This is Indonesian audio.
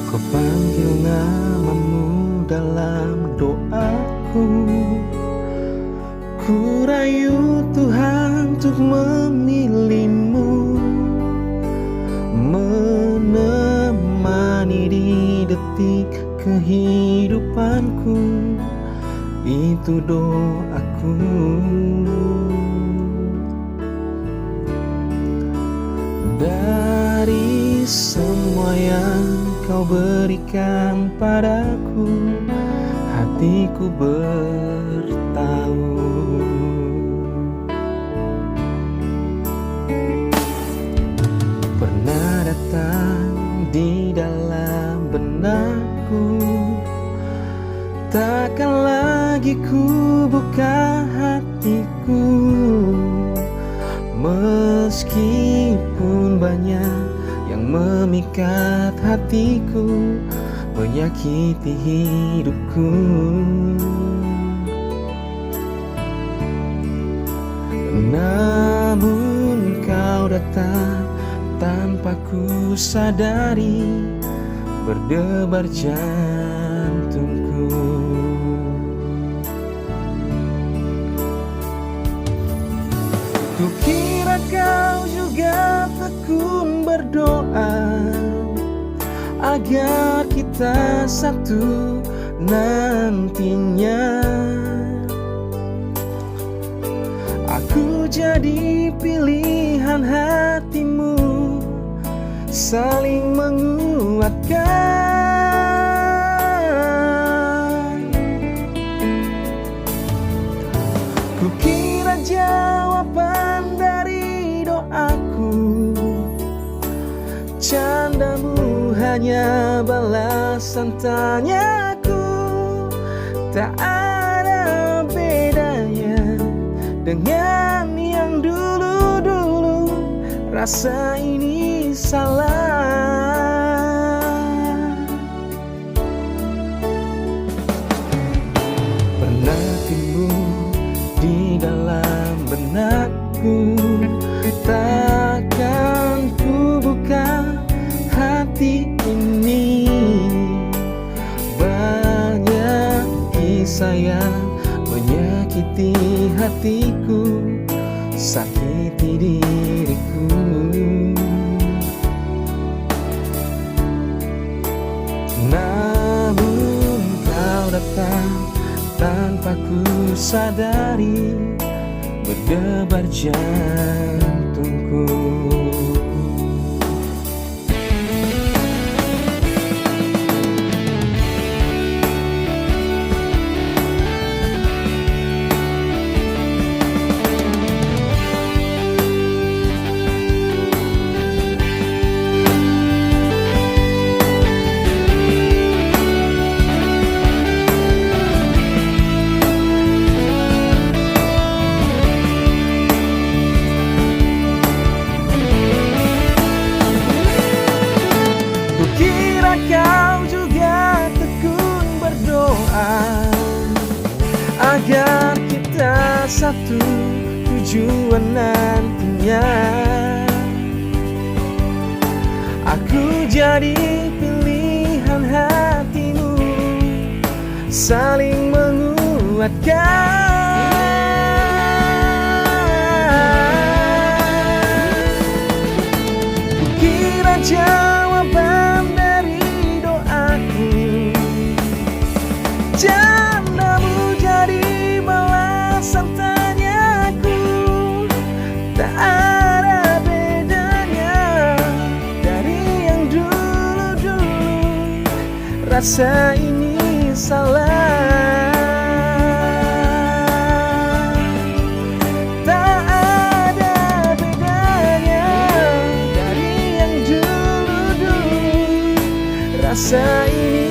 Ku panggil namamu dalam doaku, ku rayu Tuhan untuk memilihmu, menemani di detik kehidupanku. Itu doaku. Dari semua yang kau berikan padaku, hatiku bertahu pernah datang di dalam benakku. Takkan lagi ku buka hatiku, meskipun banyak yang memikat hatiku, menyakiti hidupku. Namun kau datang tanpa ku sadari, berdebar jantungku. Kukira kau juga tekun berdoa agar kita satu nantinya. Aku jadi pilihan hatimu, saling menguatkan. Kukira jawaban dari doaku, candamu hanya balasan tanyaku. Tak ada bedanya dengan yang dulu-dulu, rasa ini salah. Pernah timbul di dalam benakku, takkan ku buka hati ini. Banyak kisah yang menyakiti hatiku, sakiti diriku. Namun kau datang tanpa ku sadari, berdebar jantungku. Kukira kau juga tekun berdoa agar kita satu tujuan nantinya. Aku jadi pilihan hatimu, saling menguatkan. Kukira jawaban dari doaku, candamu jadi balasan tanyaku. Tak ada bedanya dari yang dulu-dulu, rasa ini salah. Tak ada bedanya dari yang dulu-dulu, rasa ini